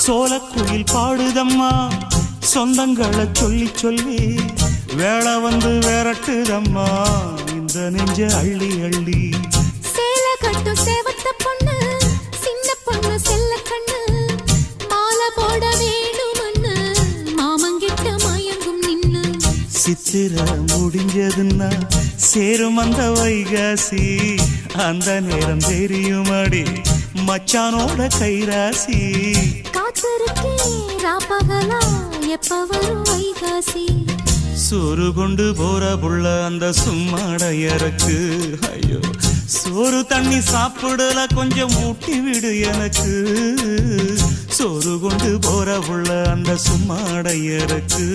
சோலக்குயில் பாடுதம்மா சொந்தங்களை சொல்லி சொல்லி வேளை வந்து விரட்டுதம்மா இந்த நெஞ்ச அள்ளி அள்ளி சேல கட்டு சேவத்த பொண்ணு சின்ன பொண்ணு செல்ல கண்ணு மாலை போட வேணும்னு மாமங்கிட்ட மயங்கும் நின்னு சித்திர முடிஞ்சதுன்னா சேரும் அந்த வைகாசி அந்த நேரம் தெரியுமாடி மச்சானோட கைராசி காத்திருக்கேன் ராப்பகலா எப்ப வரும் வைகாசி சோறு கொண்டு போற புள்ள அந்த சும்மாடையறக்கு ஐயோ சோறு தண்ணி சாப்பிடல கொஞ்சம் ஊட்டி விடு எனக்கு சோறு கொண்டு போற புள்ள அந்த சும்மாடையறக்கு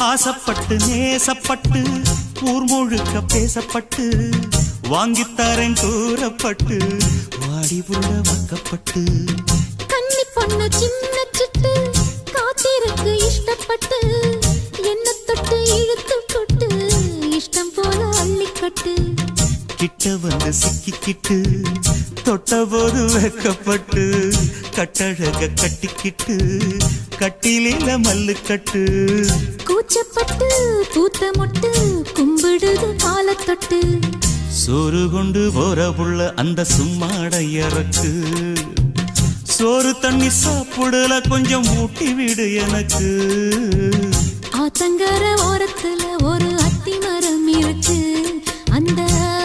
ஆசப்பட்டு நேசப்பட்டு ஊர் முழுக்க பேசப்பட்டு வாங்கித்தாரன் கூறப்பட்டு வாடி புள்ள வாக்கப்பட்டு கன்னி பொண்ணு சின்ன சிட்டு காத்திருக்கு இஷ்டப்பட்டு என்ன தொட்டு இழுத்து கொட்டு இஷ்டம் போல அள்ளிக்கட்டு கிட்ட வந்து சிக்கிக்கிட்டு தொட்ட போது வைக்கப்பட்டு கட்டழக கட்டிக்கிட்டு கட்டிலில மல்லு கட்டு கூச்சப்பட்டு பூத்த மொட்டு கும்பிடுது கால தொட்டு சோறு கொண்டு போற புள்ள அந்த சும்மாடையறக்கு சோறு தண்ணி சாப்பிடல கொஞ்சம் ஊட்டி விடு எனக்கு ஆத்தங்கர ஓரத்துல ஒரு அத்தி மரம் இருக்கு அந்த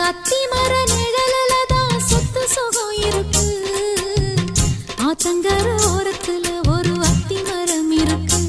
அத்தி மர நிழலில தான் சொத்து சுகம் இருக்கு ஆத்தங்கர ஓரத்துல ஒரு அத்தி மரம் இருக்கு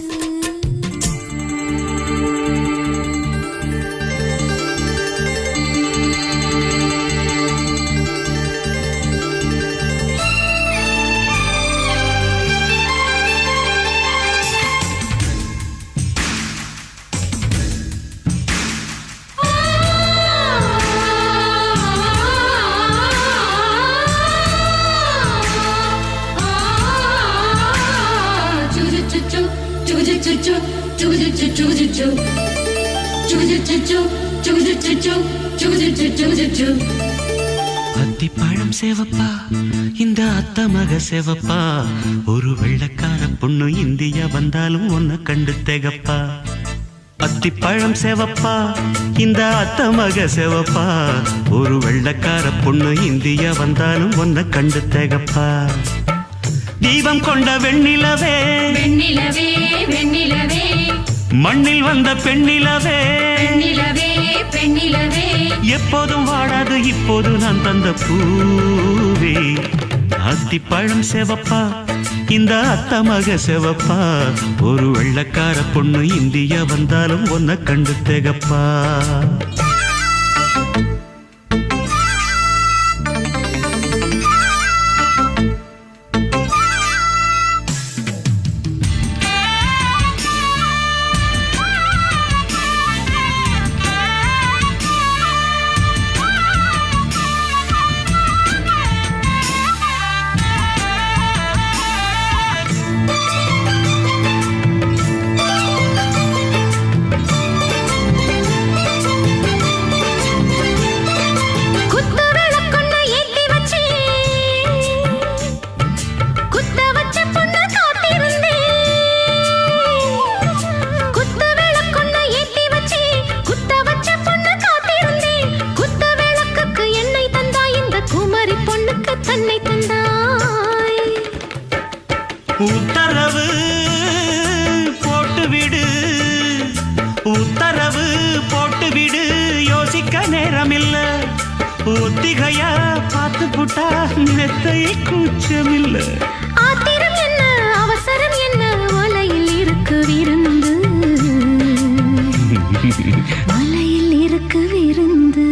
அத்திப்பழம் சேவப்பா இந்த அத்த மக சேவப்பா ஒரு வெள்ளக்கார பொண்ணு இந்தியா வந்தாலும் உன்னை கண்டு திகப்பா அத்திப்பழம் சேவப்பா இந்த அத்த மக சேவப்பா ஒரு வெள்ளக்கார பொண்ணு இந்தியா வந்தாலும் உன்னை கண்டு திகப்பா தீபம் கொண்ட வெண்ணிலவே வெண்ணிலவே வெண்ணிலவே மண்ணில் வந்த பெண்ணிலவே பெண்ணிலவே பெண்ணிலவே எப்போதும் வாடாது இப்போது நான் தந்த பூவே அத்திப்பழம் சேவப்பா இந்த அத்த மக சேவப்பா ஒரு வெள்ளக்கார பொண்ணு இந்தியா வந்தாலும் உன்னை கண்டு திகப்பா கூச்சமில்லை. ஆத்திரம் என்ன அவசரம் என்ன மலையில் இருக்கு விருந்து மலையில் இருக்கு விருந்து.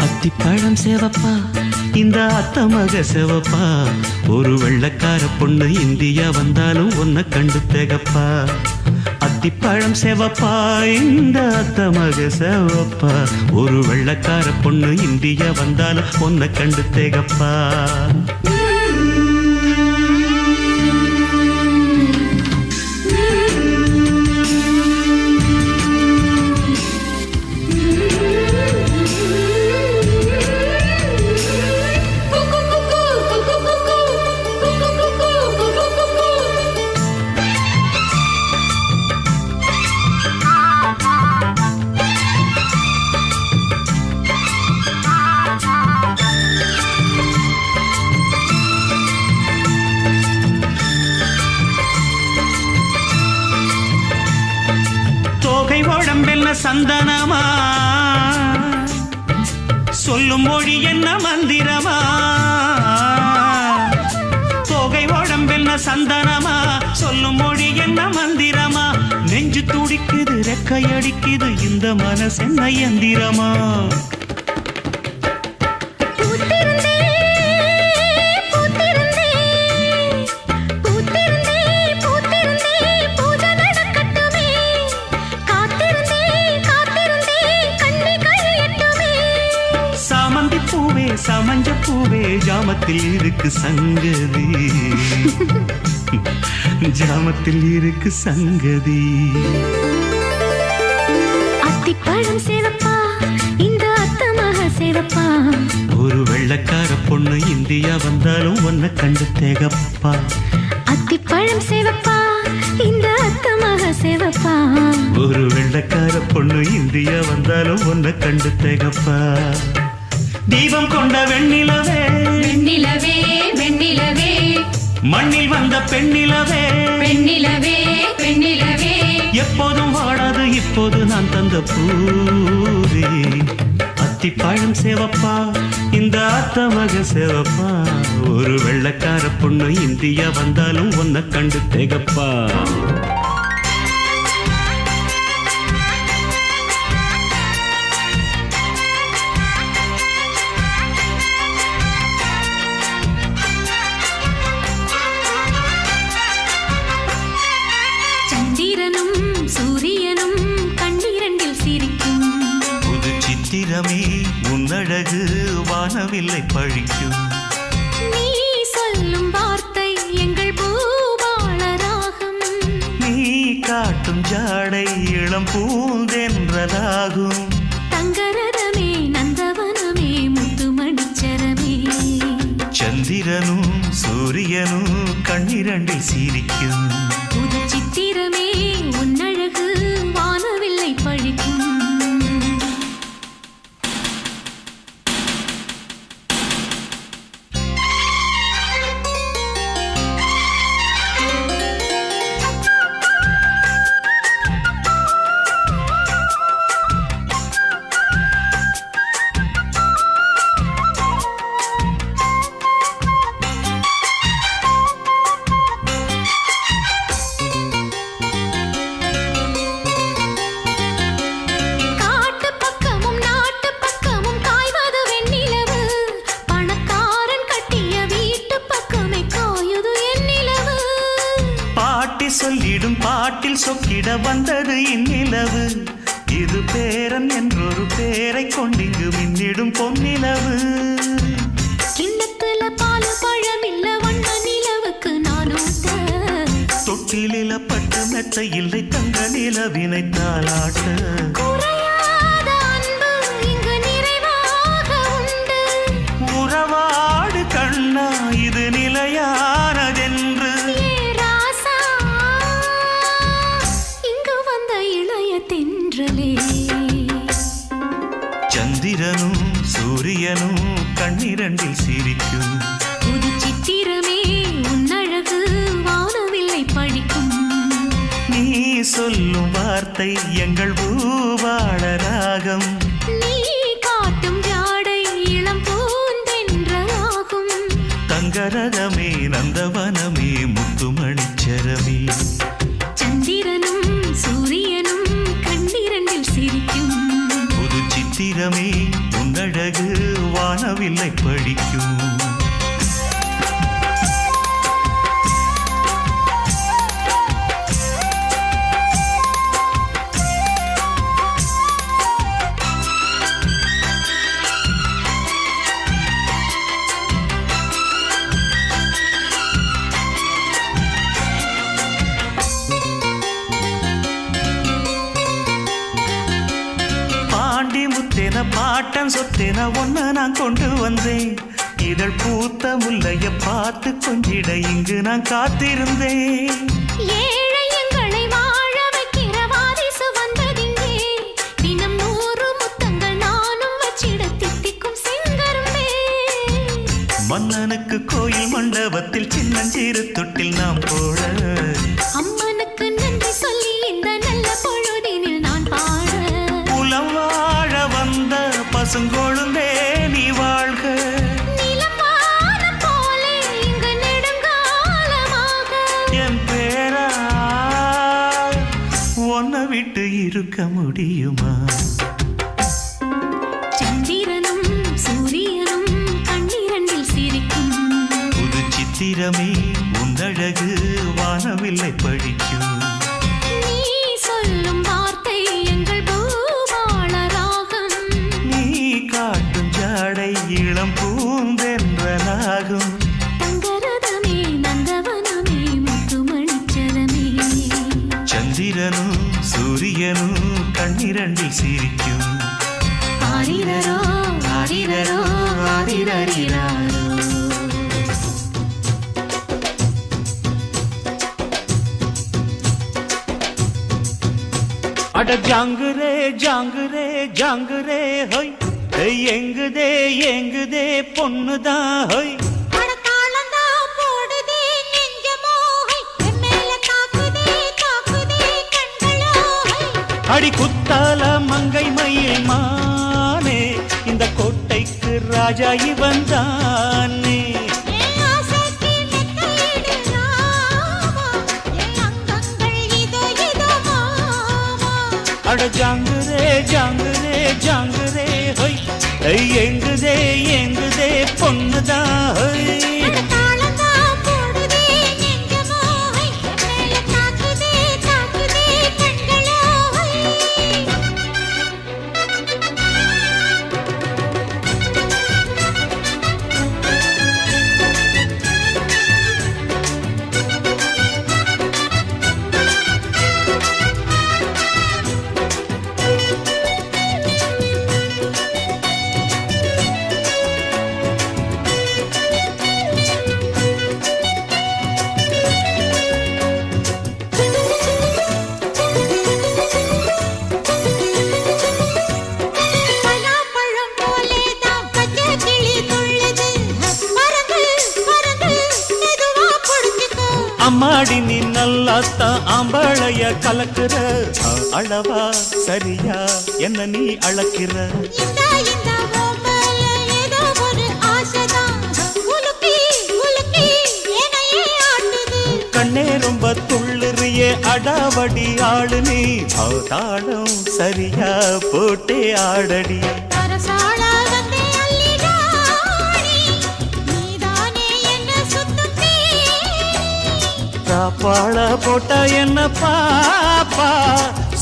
அத்திப்பழம் சேவப்பா இந்த அத்தமக சேவப்பா ஒரு வெள்ளக்கார பொண்ணு இந்தியா வந்தாலும் உன்னை கண்டு திகப்பா. அத்திப்பழம் சேவப்பா இந்த அத்தமக சேவப்பா ஒரு வெள்ளக்கார பொண்ணு இந்தியா வந்தாலும் உன்னை கண்டு திகப்பா. உடம்பென்ன சந்தனமா சொல்லும் மொழி என்ன மந்திரமா. தொகை உடம்பென்ன சந்தனமா சொல்லும் மொழி என்ன மந்திரமா. நெஞ்சு துடிக்குது ரெக்கையடிக்குது இந்த மனசு என்ன யந்திரமா. சமஞ்ச பூவே ஜாமத்தில் இருக்கு சங்கதி ஜாமத்தில் இருக்கு சங்கதி. அத்திப்பழம் சேவப்பா இந்த அத்தமக சேவப்பா ஒரு வெள்ளக்கார பொண்ணு இந்தியா வந்தாலும் உன்னை கண்டு திகப்பா. அத்திப்பழம் சேவப்பா இந்த அத்தமக சேவப்பா ஒரு வெள்ளக்கார பொண்ணு இந்தியா வந்தாலும் உன்னை கண்டு திகப்பா. தீபம் கொண்ட வெண்ணிலவே வெண்ணிலவே வெண்ணிலவே மண்ணில் வந்த பெண்ணிலவே பெண்ணிலவே பெண்ணிலவே எப்போதும் வாடாது இப்போது நான் தந்த பூவே. அத்திப்பழம் சேவப்பா இந்த அத்தமக சேவப்பா ஒரு வெள்ளக்கார பொண்ணு இந்தியா வந்தாலும் உன்னை கண்டு திகப்பா. சூரியனும் கண்ணீரண்டில் சிரிக்கும் புது சித்திரமே உன்னழகு வானவில்லை பழிக்கும். நீ சொல்லும் வார்த்தை எங்கள் பூபாள ராகம். நீ காட்டும் ஜாடை இளம் பூந்தென்றதாகும். தங்கரதமே நந்தவனமே முத்துமணிச்சரமே. சந்திரனும் சூரியனும் கண்ணிரண்டில் சிரிக்கும். புது சித்திரமே உன்னழகு வானவில்லை பழிக்கும். சொல்லிடும் பாட்டில் சொக்கிட வந்தது இந்நிலவு. இது பேரன் என்றொரு பேரை கொண்டிங்கு மின்னிடும் பொன்னிலவு. கிண்ணத்துல பால் பழம் இல்ல வண்ண நிலவுக்கு நானூட்ட. தொட்டிலில பட்டு மெத்த இல்லை தங்க நிலவினை தாளாட்ட. குறையாத அன்பு இங்கு நிறைவாக உண்டு. உறவாடு கண்ணா இது நிலையானதென்று. சந்திரனும் சூரியனும் கண்ணிரண்டில் சிரிக்கும். புது சித்திரமே உன்னழகு வானவில்லை படிக்கும். நீ சொல்லும் வார்த்தை எங்கள் பூபாள ராகம். நீ காட்டும் ஜாடை இளம் பூந்தென்ற வானவில்லை படிக்கும். பாட்டன் சொத்தேன ஒன்ன நான் கொண்டு வந்தேன். இதழ் பூத்த முல்லைய பார்த்து கொஞ்சிட இங்கு நான் காத்திருந்தேன். ஏழை எங்களை வாழ வைக்கிற வாரிசு வந்ததிங்கே. தினம் 100 முத்தங்கள் நானும் வச்சிட தித்திக்கும் செங்கரும்பே. மன்னனுக்கு கோயில் மண்டபத்தில் சின்னஞ்சிறு தொட்டில் நாம் போட, அம்மனுக்கு நன்றி சொல்லி இந்த நல்ல பொழுதினில் நான் பாட, புலம் வாழ வந்த பசுங்கொழுந்தே நீ வாழ்க. நிலவானம் போலே இங்கு நெடுங்காலமாக என் பேரா உன்னை விட்டு இருக்க முடியுமா? சந்திரனும் சூரியனும் கண்ணிரண்டில் சிரிக்கும். புது சித்திரமே உன்னழகு வானவில்லை படிக்கும். நீ சொல்லும் வார்த்தை எங்கள் பூபாள ராகம். நீ காட்டும் ஜாடை இளம் பூந்தென்றலாகும். தங்கரதமே நந்தவனமே முத்துமணிச்சரமே. சந்திரனும் சூரியனும் கண்ணிரண்டில் சிரிக்கும். ஆரிரரோ ஆரிரரோ ஆரிரரிராரோ. அட ஜாங்குரே ஜாங்குரே ஜாங்குரே ஹொய், எங்குதே எங்குதே பொண்ணுதான் ஹொய். அடி குத்தால மங்கை மயில் மானே, இந்த கோட்டைக்கு ராஜா இவன் தானே. அட ஜாங்குரே ஜாங்குரே ஜாங்குரே ஹொய், எங்குதே எங்குதே பொண்ணுதான் ஹொய். அம்மாடி நீ நல்லாத்தான் ஆம்பளைய கலக்குற, அளவா சரியா என்ன நீ அளக்கிற. கண்ணே ரொம்ப துள்ளுறியே அடாவடி ஆளு நீ, தாளம் சரியா போட்டே ஆடடி. சாப்பாட போட்டா என்ன பாப்பா,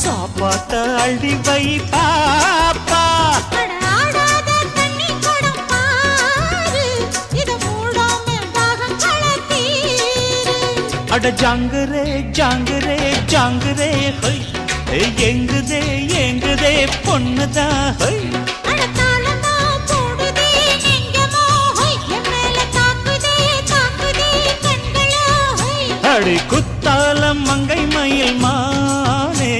சாப்பாட்ட அள்ளி வை பாப்பா. அட ஜாங்குரே ஜாங்குரே ஜாங்குரே ஹொய், எங்குதே எங்குதே பொண்ணுதான் ஹொய். அடி குத்தாலம் மங்கை மயில் மானே,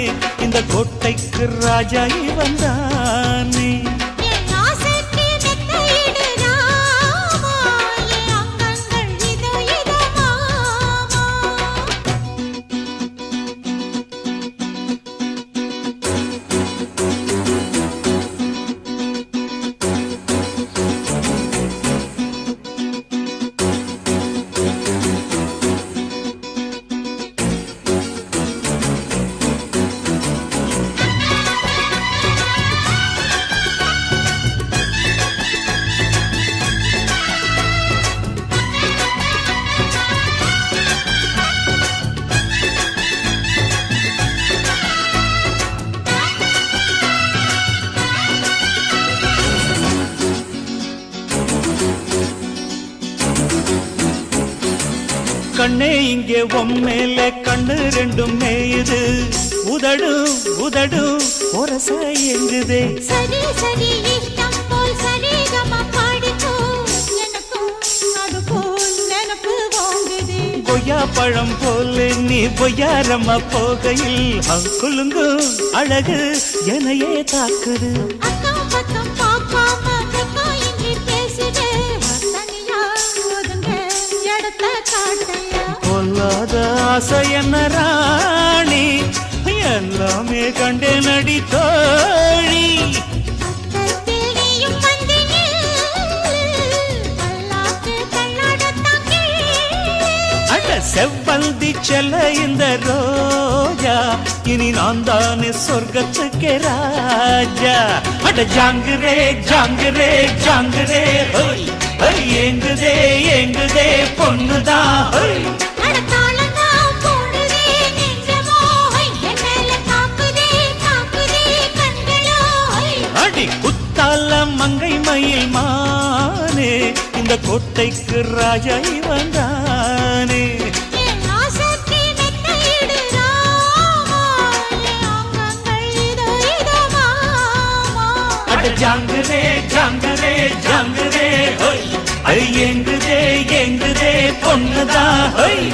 இந்த கோட்டைக்கு ராஜா இவன் தானே. கண்ணே இங்கே உம்மேல கண்ணு ரெண்டும் மேயுது உதடும் உதடும் ஒரச எங்குதே சரி சரி இஷ்டம் போல் சரிகமா பாடிக்கோ எனக்கும் அது போல் நினப்பு வாங்குது கொய்யா பழம் போல நீ பொய்யாரம்மா போகையில் குலுங்கு அழகு எனையே தாக்குது அக்கம் பக்கம் பார்க்காம வெக்கம் இன்றி பேசுது தனியா ஒதுங்க இடத்த காட்டையா கொல்லாத ஆசை என்ன ராணி எல்லாமே கண்டே நடி தோழி பக்கத்தில் நீயும் வந்து பல்லாக்கு தள்ளாடத்தான் அட செவ்வந்தி செல்ல இந்த ரோஜா இனி நான் தானே சொர்க்கத்துக்கே ராஜா அட ஜாங்குரே ஜாங்குரே ஜாங்குரே ஹோய் ஹோய் ஏங்குதே ஏங்குதே பொண்ணுதான் ஹோய் அடத்தாளந்தான் போடுதே நெஞ்சமோ என் மேல தாக்குதே தாக்குதே கண்களோ அடி குத்தால மங்கை மயில் மானே இந்த கோட்டைக்கு ராஜா இவன்தானே என் ஆசைக்கு மெத்தையிடு ராமா என் அங்கங்கள் இதோ இதோ மாமா அட ஜாங்குதே ஜாங்குதே ஜாங்குதே ஹோய் ஐ எங்குதே எங்குதே பொண்ணுதான் ஹோய்